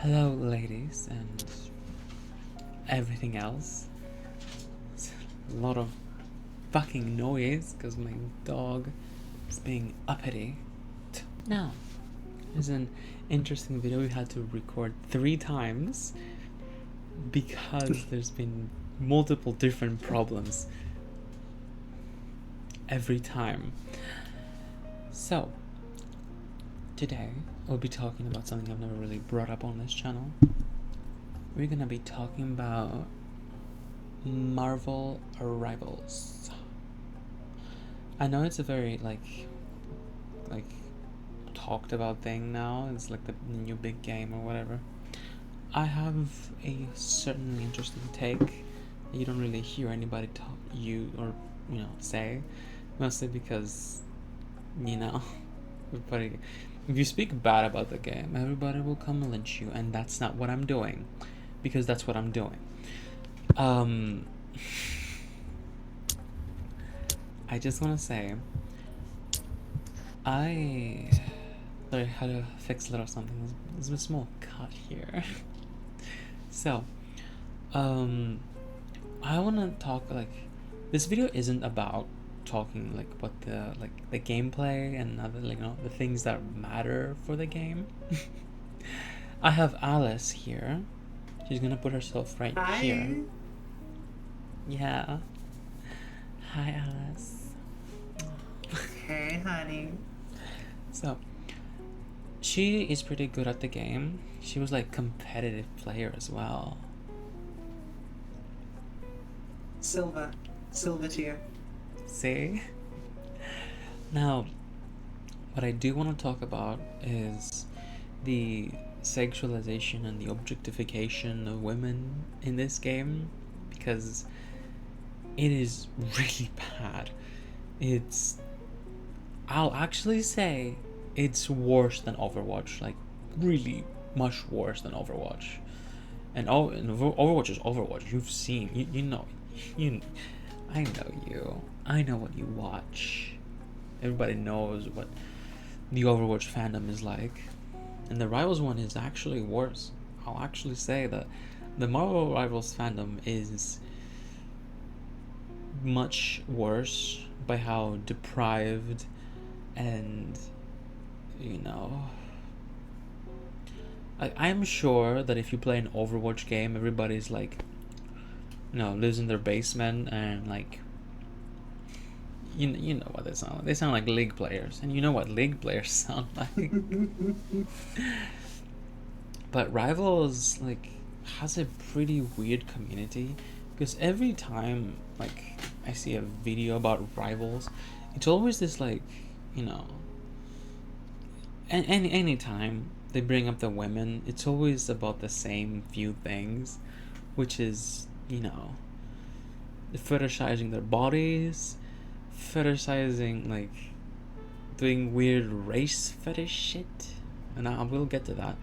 Hello, ladies, and everything else. It's a lot of fucking noise because my dog is being uppity. Now, there's an interesting video we had to record 3 times because there's been multiple different problems every time. So, today we'll be talking about something I've never really brought up on this channel. We're gonna be talking about Marvel Rivals. I know it's a very like talked about thing now. It's like the new big game or whatever. I have a certainly interesting take that you don't really hear anybody say, mostly because everybody, if you speak bad about the game, everybody will come and lynch you, and that's not what I'm doing, because that's what I'm doing. I just want to say, sorry, how to fix a little something. There's a small cut here. So, I want to talk, this video isn't about talking what the gameplay and other the things that matter for the game. I have Alice here. She's gonna put herself right here. Yeah. Hi, Alice. Hey, honey. So, she is pretty good at the game. She was competitive player as well. Silver tier. See? Now, what I do want to talk about is the sexualization and the objectification of women in this game, because it is really bad. I'll actually say it's worse than Overwatch, really much worse than Overwatch. And Overwatch is Overwatch. You've seen, I know you. I know what you watch. Everybody knows what the Overwatch fandom is like. And the Rivals one is actually worse. I'll actually say that the Marvel Rivals fandom is much worse by how deprived and, I'm sure that if you play an Overwatch game, everybody's lives in their basement and you know what they sound like. They sound like League players, and you know what League players sound like. But Rivals has a pretty weird community, because every time I see a video about Rivals, it's always this any time they bring up the women, it's always about the same few things, which is fetishizing their bodies, fetishizing doing weird race fetish shit, and I will get to that.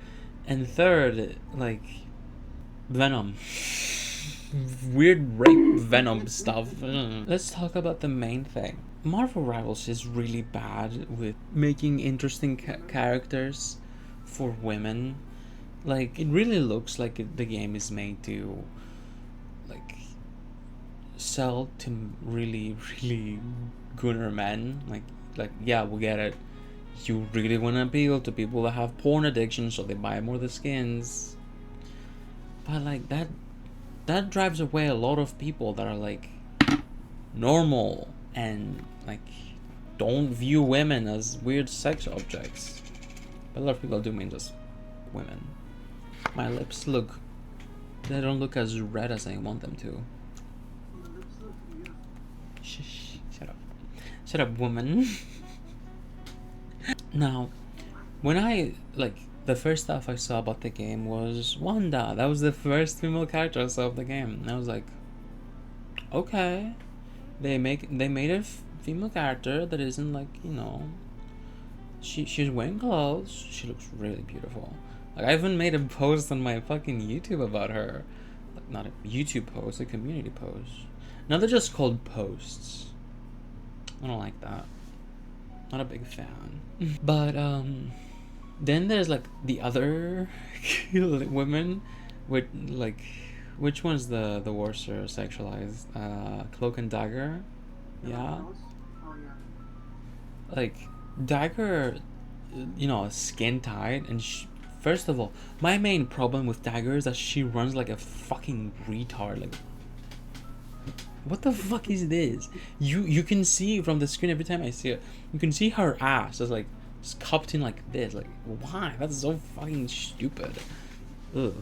And third, Venom. Weird rape Venom stuff. Let's talk about the main thing. Marvel Rivals is really bad with making interesting characters for women. It really looks like the game is made to sell to really, really gooner men. Yeah, we get it. You really want to appeal to people that have porn addiction, so they buy more of the skins. But that drives away a lot of people that are normal and don't view women as weird sex objects. But a lot of people do mean just women. My lips they don't look as red as I want them to. Shut up, woman. Now, when I the first stuff I saw about the game was Wanda. That was the first female character I saw of the game, and I was like, okay, they made a female character that isn't she's wearing clothes. She looks really beautiful. I even made a post on my fucking YouTube about her. Not a YouTube post, a community post. Now they're just called posts. I don't like that. Not a big fan. But Then there's like the other women with like, which one's the worst or sexualized? Cloak and Dagger, yeah. Oh yeah. Like Dagger, skin tight, and first of all, my main problem with Dagger is that she runs like a fucking retard. Like, what the fuck is this? You can see from the screen every time I see it. You can see her ass is like just cupped in like this. Like, why? That's so fucking stupid. Ugh.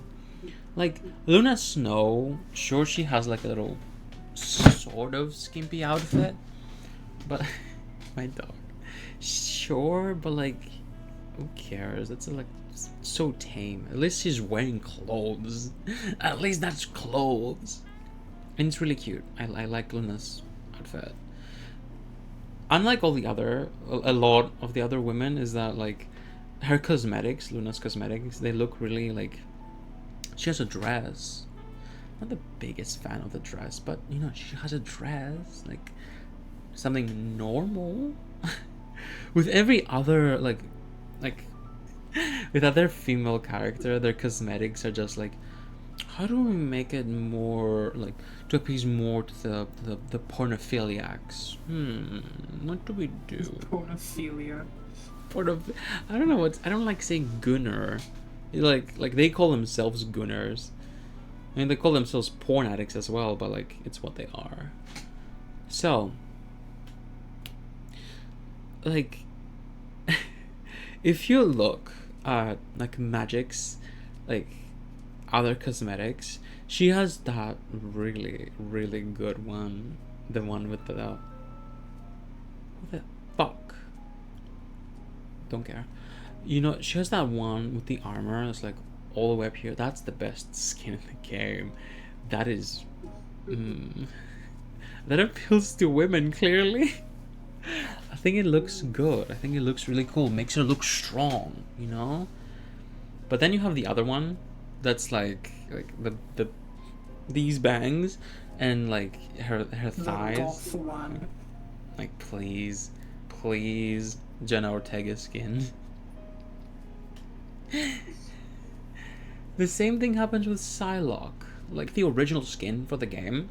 Like Luna Snow, sure she has like a little sort of skimpy outfit, but my dog. Sure, but like, who cares? That's like so tame. At least she's wearing clothes. At least that's clothes. And it's really cute. I like Luna's outfit. Unlike all the other, a lot of the other women, is that like her cosmetics, Luna's cosmetics, they look really like, she has a dress. Not the biggest fan of the dress, but she has a dress, like something normal. With every other like with other female character, their cosmetics are just like, how do we make it more like to appease more to the pornophiliacs? What do we do? Pornophilia. I don't know what, I don't like saying gunner. Like they call themselves gunners. I mean, they call themselves porn addicts as well, but like it's what they are. So, like, if you look at like Magic's like other cosmetics, she has that really really good one, the one with the what the fuck, don't care, she has that one with the armor that's like all the way up here. That's the best skin in the game. That is that appeals to women, clearly. I think it looks good. I think it looks really cool. Makes her look strong, But then you have the other one that's like the these bangs and like her thighs. The one. Like, please Jenna Ortega skin. The same thing happens with Psylocke, like the original skin for the game,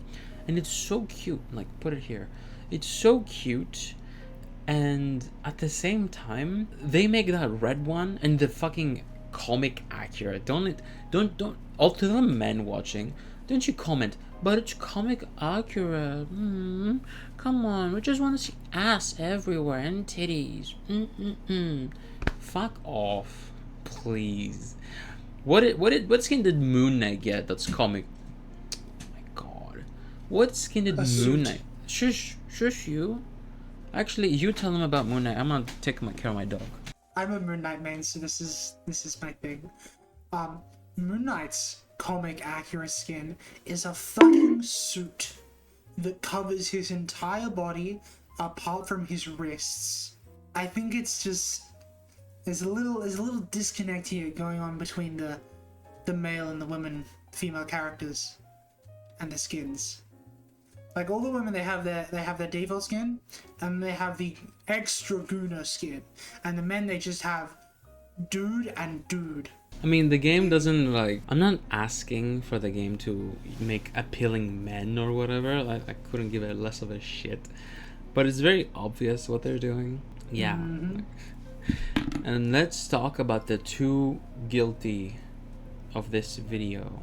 and it's so cute. Like, put it here. It's so cute, and at the same time, they make that red one and the fucking comic accurate. Don't all to the men watching, don't you comment, but it's comic accurate. Come on, we just want to see ass everywhere and titties. Fuck off, please. What skin did Moon Knight get that's comic? Oh my god. What skin did Moon Knight? Shush you. Actually, you tell them about Moon Knight. I'm gonna take care of my dog. I'm a Moon Knight main, so this is my thing. Moon Knight's comic accurate skin is a fucking suit that covers his entire body apart from his wrists. I think it's just there's a little disconnect here going on between the male and the female characters and the skins. Like, all the women, they have their default skin, and they have the extra Guna skin, and the men, they just have dude and dude. I mean, the game doesn't like. I'm not asking for the game to make appealing men or whatever. I couldn't give it less of a shit, but it's very obvious what they're doing. Yeah. Mm-hmm. And let's talk about the two guilty of this video.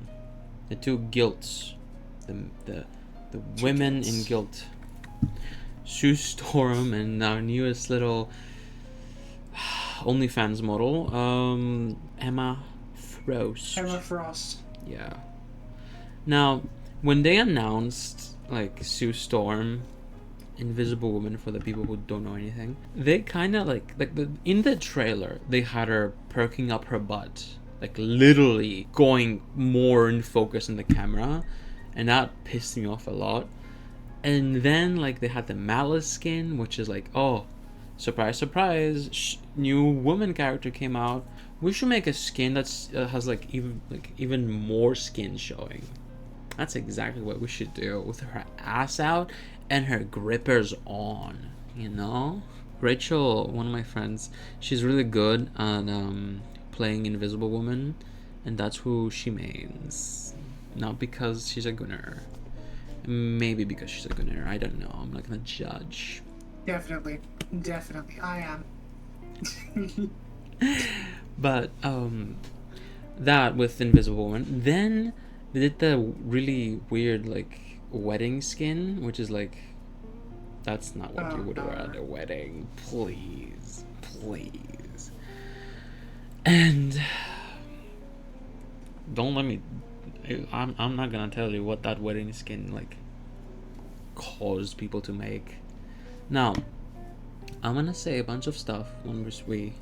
The two guilts. The women in guilt. Sue Storm and our newest little OnlyFans model, Emma Frost. Emma Frost. Yeah. Now, when they announced like Sue Storm, Invisible Woman, for the people who don't know anything, they kind of in the trailer they had her perking up her butt, like literally going more in focus in the camera, and that pissed me off a lot. And then like they had the Malice skin, which is like, oh, surprise surprise, new woman character came out, we should make a skin that's has even more skin showing. That's exactly what we should do, with her ass out and her grippers on, Rachel, one of my friends, she's really good at playing Invisible Woman, and that's who she mains. Not because she's a gunner. Maybe because she's a gunner. I don't know. I'm not gonna judge. Definitely. Definitely. I am. But that with Invisible Woman. Then they did the really weird like wedding skin, which is like, that's not what you would wear at a wedding. Please, please. And don't let me. I'm not gonna tell you what that wedding skin like caused people to make. Now, I'm gonna say a bunch of stuff when we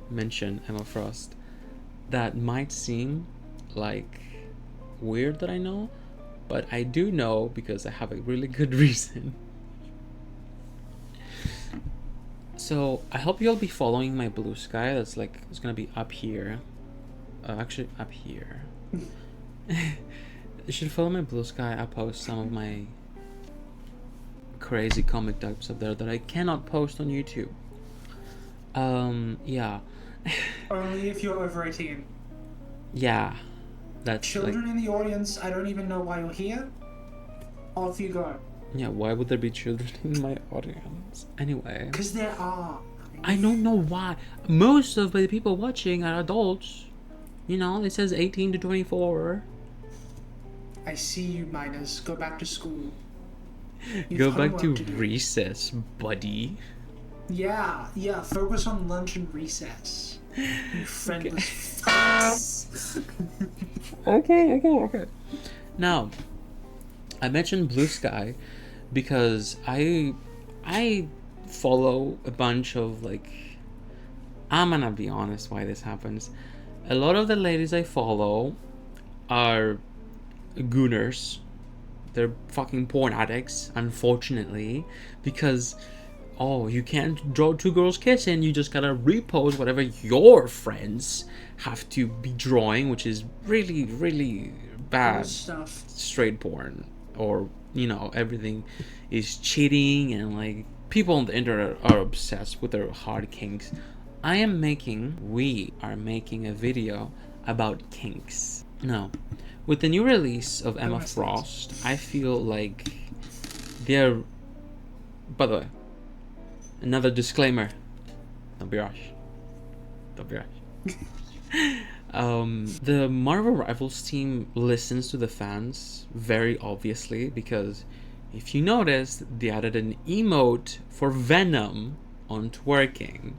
mention Emma Frost that might seem like weird that I know, but I do know because I have a really good reason. So I hope you'll be following my blue sky. That's like, it's gonna be up here. Actually, up here. You should follow my blue sky. I post some of my crazy comic types up there that I cannot post on YouTube. Yeah. Only if you're over 18. Yeah. That's Children like, in the audience, I don't even know why you're here. Off you go. yeah, why would there be children in my audience? Anyway. Because there are. I don't know why. Most of the people watching are adults. You know, it says 18 to 24. I see you, minors. Go back to school. Go back to recess, buddy. Yeah, focus on lunch and recess. You friendless fucks. Okay. Now, I mentioned Blue Sky because I follow a bunch of like, I'm gonna be honest why this happens. A lot of the ladies I follow are gooners. They're fucking porn addicts, unfortunately, because you can't draw two girls kissing. You just gotta repost whatever your friends have to be drawing, which is really, really bad stuff. Straight porn, or everything is cheating, and like people on the internet are obsessed with their hard kinks. We are making a video about kinks. Now, with the new release of Emma Frost, I feel like they're. By the way, another disclaimer. Don't be rush. The Marvel Rivals team listens to the fans very obviously, because if you notice, they added an emote for Venom on twerking.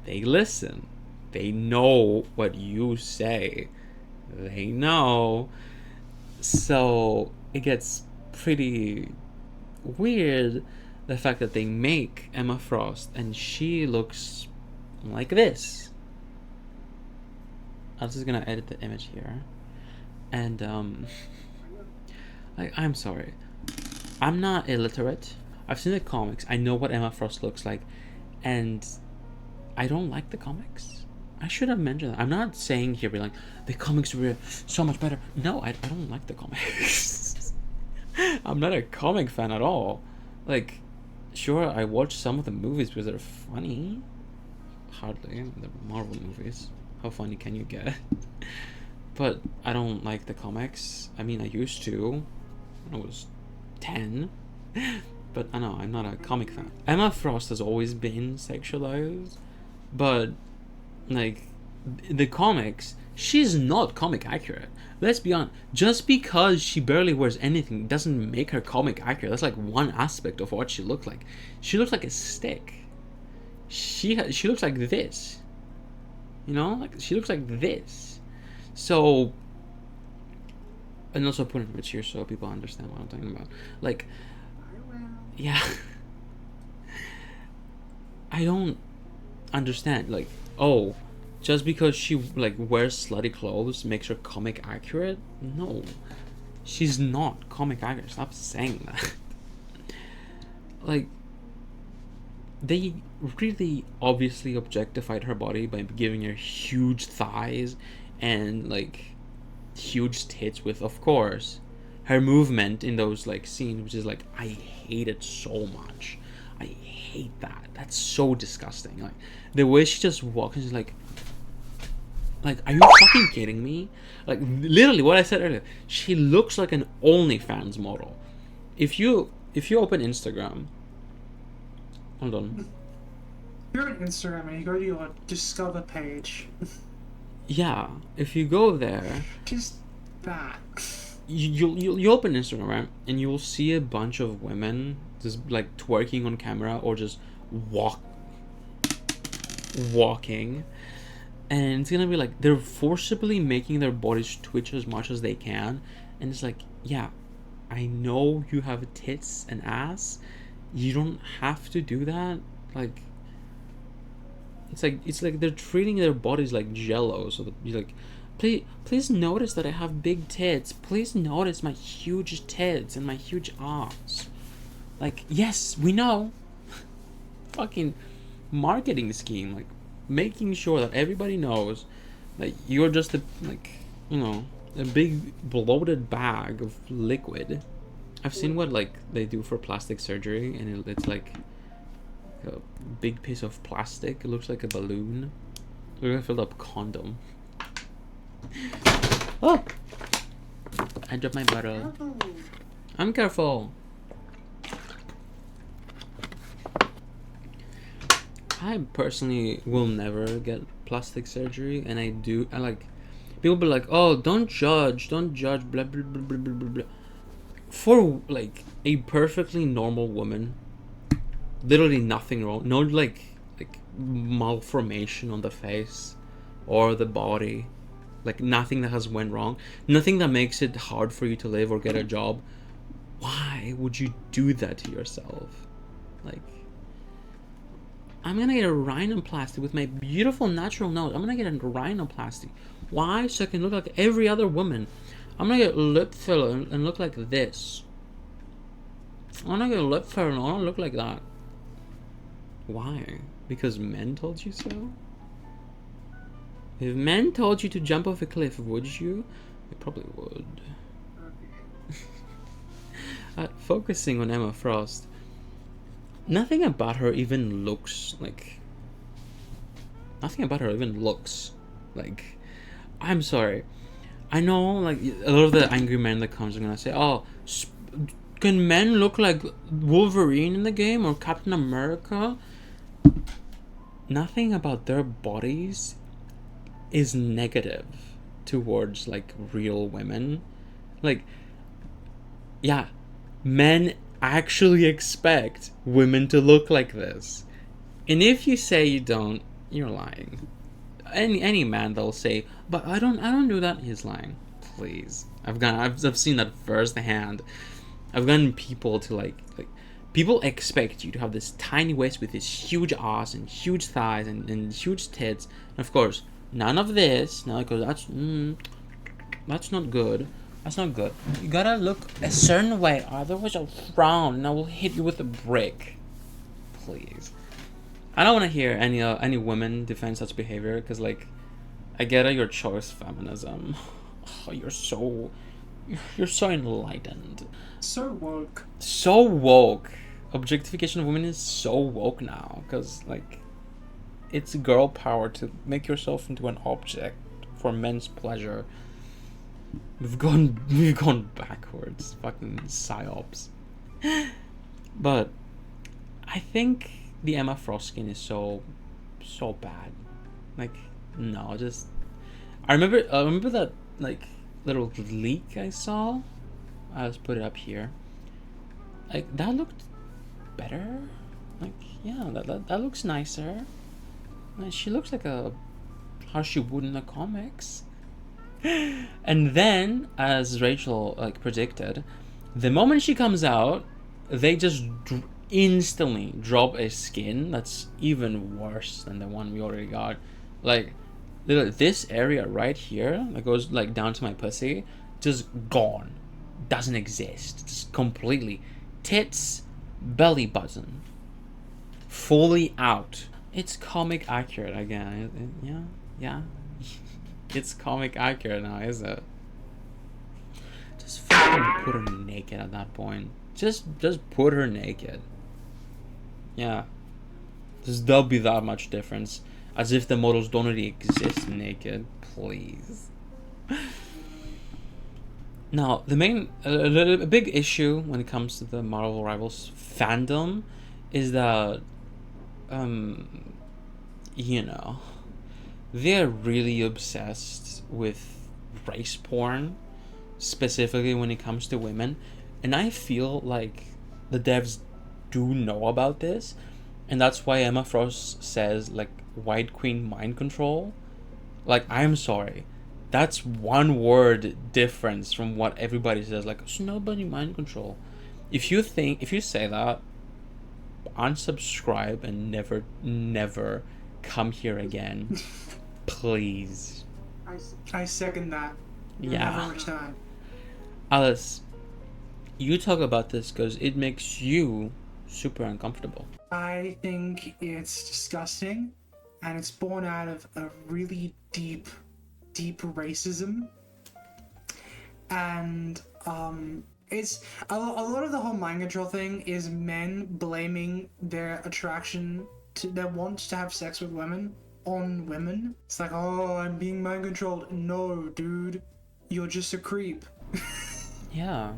They listen. They know what you say. They know. So it gets pretty weird, the fact that they make Emma Frost and she looks like this. I'm just gonna edit the image here. And I'm sorry. I'm not illiterate. I've seen the comics. I know what Emma Frost looks like, and I don't like the comics. I should have mentioned that. I'm not saying here be like the comics were so much better. No, I don't like the comics. I'm not a comic fan at all. Like, sure, I watch some of the movies because they're funny. Hardly the Marvel movies. How funny can you get? But I don't like the comics. I mean, I used to when I was 10. But I know I'm not a comic fan. Emma Frost has always been sexualized, but like the comics, she's not comic accurate. Let's be honest. Just because she barely wears anything doesn't make her comic accurate. That's like one aspect of what she looks like. She looks like a stick. She looks like this. Like she looks like this. So, and also put an image here so people understand what I'm talking about. Like, yeah. I don't understand. Like, just because she like wears slutty clothes makes her comic accurate? No, she's not comic accurate. Stop saying that. Like, they really obviously objectified her body by giving her huge thighs and like huge tits, with, of course, her movement in those like scenes, which is like, I hate it so much. I hate that. That's so disgusting. Like the way she just walks, is like, are you fucking kidding me? Like literally what I said earlier. She looks like an OnlyFans model. If you open Instagram, hold on. You're on Instagram and you go to your Discover page. Yeah, if you go there, Just that. you open Instagram, right, and you will see a bunch of women just like twerking on camera or just walking, and it's gonna be like they're forcibly making their bodies twitch as much as they can, and it's like, yeah, I know you have tits and ass, you don't have to do that. Like it's like they're treating their bodies like jello, so that you're like, please notice that I have big tits, please notice my huge tits and my huge ass. Like, yes, we know. Fucking marketing scheme, like making sure that everybody knows that you're just a, like, you know, a big bloated bag of liquid. I've seen what like they do for plastic surgery, and it's like a big piece of plastic. It looks like a balloon. Look like a filled up condom. Oh! I dropped my bottle. I'm careful. I personally will never get plastic surgery, and I like, people be like, oh, don't judge, blah blah blah blah blah blah. For like a perfectly normal woman, literally nothing wrong, no like malformation on the face or the body, like nothing that has went wrong, nothing that makes it hard for you to live or get a job. Why would you do that to yourself? Like, I'm gonna get a rhinoplasty with my beautiful natural nose. I'm gonna get a rhinoplasty. Why? So I can look like every other woman. I'm gonna get lip filler and look like this. I'm gonna get lip filler and I wanna look like that. Why? Because men told you so? If men told you to jump off a cliff, would you? You probably would. Focusing on Emma Frost. Nothing about her even looks like... Nothing about her even looks like... I'm sorry. I know, like, a lot of the angry men that comes are gonna say, oh, can men look like Wolverine in the game or Captain America? Nothing about their bodies is negative towards, like, real women. Like, yeah, men actually expect women to look like this. And if you say you don't, you're lying. Any man that'll say, but I don't do that, he's lying. Please. I've seen that firsthand. I've gotten people to like people expect you to have this tiny waist with this huge ass and huge thighs and huge tits. And of course, none of this. No, because that's not good. That's not good. You gotta look a certain way, otherwise I'll frown and I will hit you with a brick. Please. I don't want to hear any women defend such behavior, because, like, I get it, your choice feminism. Oh, you're so enlightened. So woke. So woke. Objectification of women is so woke now, because, like, it's girl power to make yourself into an object for men's pleasure. We've gone backwards. Fucking psyops. But I think the Emma Frost skin is so bad. Like, no, just I remember that, like, little leak I saw. I'll just put it up here. Like, that looked better. Like, yeah, that looks nicer. Like, she looks like how she would in the comics. And then, as Rachel, like, predicted, the moment she comes out, they just instantly drop a skin that's even worse than the one we already got. Like, this area right here that goes, like, down to my pussy, just gone. Doesn't exist. Just completely. Tits, belly button, fully out. It's comic accurate again. Yeah. It's comic accurate now, is it? Just fucking put her naked at that point. Just put her naked. Yeah. There'll be that much difference. As if the models don't already exist naked. Please. Now, a big issue when it comes to the Marvel Rivals fandom is that, um, you know, they're really obsessed with race porn, specifically when it comes to women. And I feel like the devs do know about this, and that's why Emma Frost says, like, White Queen mind control. Like, I'm sorry. That's one word difference from what everybody says. Like, it's nobody mind control. If you say that, unsubscribe and never come here again. Please. I second that. Yeah. Never return. Alice, you talk about this because it makes you super uncomfortable. I think it's disgusting, and it's born out of a really deep racism. And it's a lot of the whole mind control thing is men blaming their attraction to their want to have sex with women on women. It's like, oh, I'm being mind controlled. No, dude, you're just a creep. Yeah.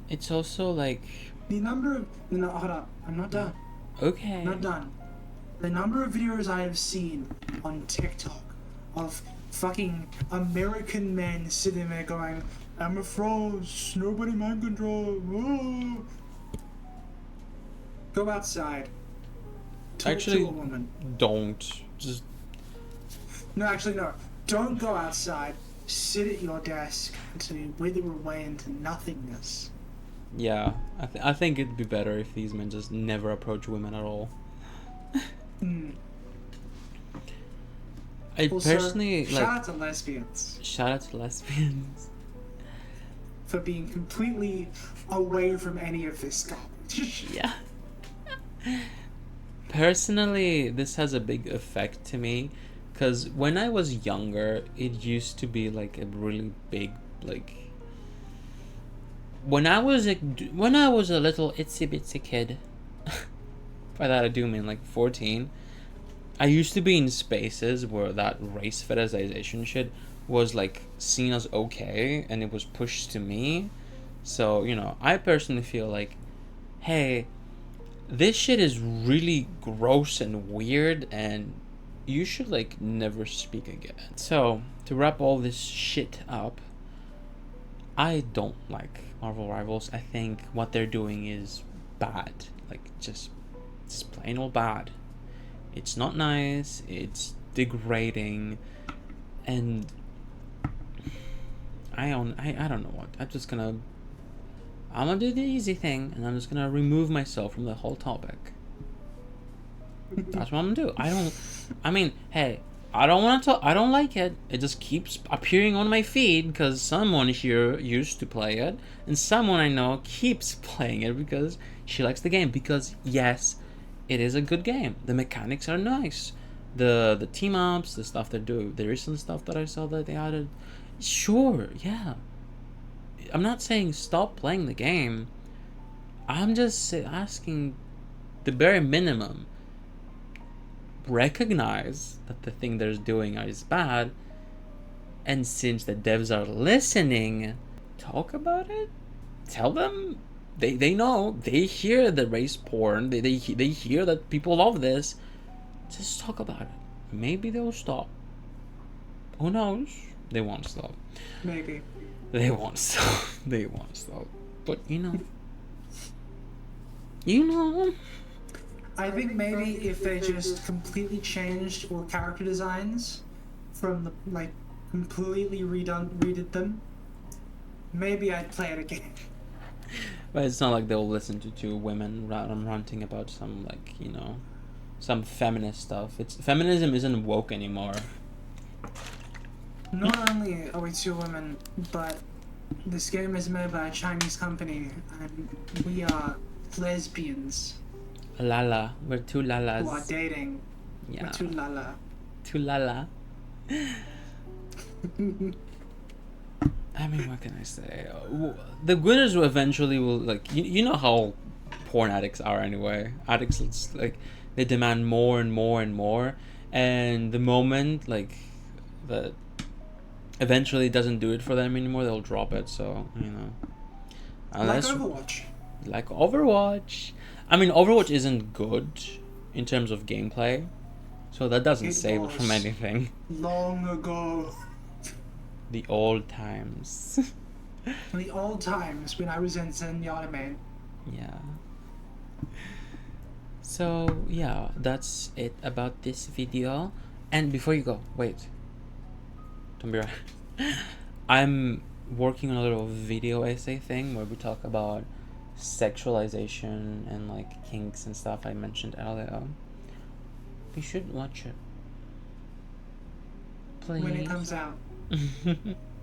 It's also like, The number of no, hold up, I'm not done. okay. Not done. The number of videos I have seen on TikTok of fucking American men sitting there going, I'm a froze, nobody mind control. Whoa. Go outside. Talk Actually, to a woman. don't. Just, No, actually, no. Don't go outside. Sit at your desk until you wither away into nothingness. yeah. I think it'd be better if these men just never approach women at all. I Also, personally, shout like, out to lesbians shout out to lesbians. for being completely away from any of this garbage. Yeah. Personally, this has a big effect to me because when I was younger, it used to be like a really big, like, when I was a little itsy bitsy kid, by that I do mean like 14, I used to be in spaces where that race fetishization shit was like seen as okay and it was pushed to me. So, I personally feel like, hey, this shit is really gross and weird and you should like never speak again. So, to wrap all this shit up, I don't like Marvel Rivals. I think what they're doing is bad. Like, just plain old bad. It's not nice, it's degrading, and I don't know what. I'm gonna do the easy thing, and I'm just gonna remove myself from the whole topic. That's what I'm gonna do. Hey, I don't want to. I don't like it. It just keeps appearing on my feed because someone here used to play it, and someone I know keeps playing it because she likes the game. Because yes, it is a good game. The mechanics are nice. The team ups, the stuff they do, the recent stuff that I saw that they added. Sure, yeah. I'm not saying stop playing the game. I'm just asking the bare minimum. Recognize that the thing they're doing is bad, and since the devs are listening, talk about it. Tell them they know, they hear the race porn, they hear that people love this. Just talk about it. Maybe they'll stop. Who knows? They won't stop. Maybe. They won't stop. They won't stop. But I think maybe if they just completely changed all character designs from the completely redid them, maybe I'd play it again. But it's not like they'll listen to two women ranting about some some feminist stuff. Feminism isn't woke anymore. Not only are we two women, but this game is made by a Chinese company, and we are lesbians. Lala, we're two lalas. Who are dating. Yeah. We're two lala. Two lala. I mean, what can I say? The winners will eventually you know how porn addicts are anyway. Addicts, it's like they demand more and more and more, and the moment like that eventually doesn't do it for them anymore, they'll drop it. So unless like Overwatch. like Overwatch. I mean, Overwatch isn't good in terms of gameplay, so that doesn't save it from anything. Long ago. The old times. The old times when I was in anime. Yeah. So yeah, that's it about this video. And before you go, wait. Don't be right. I'm working on a little video essay thing where we talk about sexualization and like kinks and stuff I mentioned earlier. You should watch it. Please. When it comes out.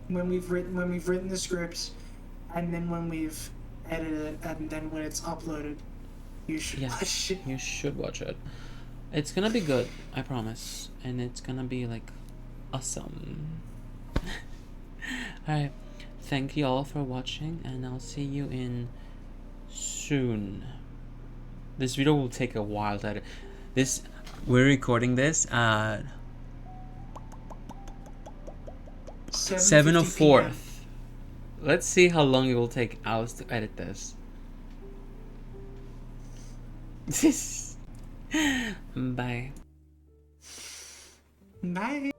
when we've written the scripts, and then when we've edited it, and then when it's uploaded, you should watch it. You should watch it. It's gonna be good, I promise. And it's gonna be like awesome. Alright. Thank you all for watching, and I'll see you in soon. This video will take a while to edit. We're recording this at 7:04. Let's see how long it will take Alice to edit this. Bye. Bye.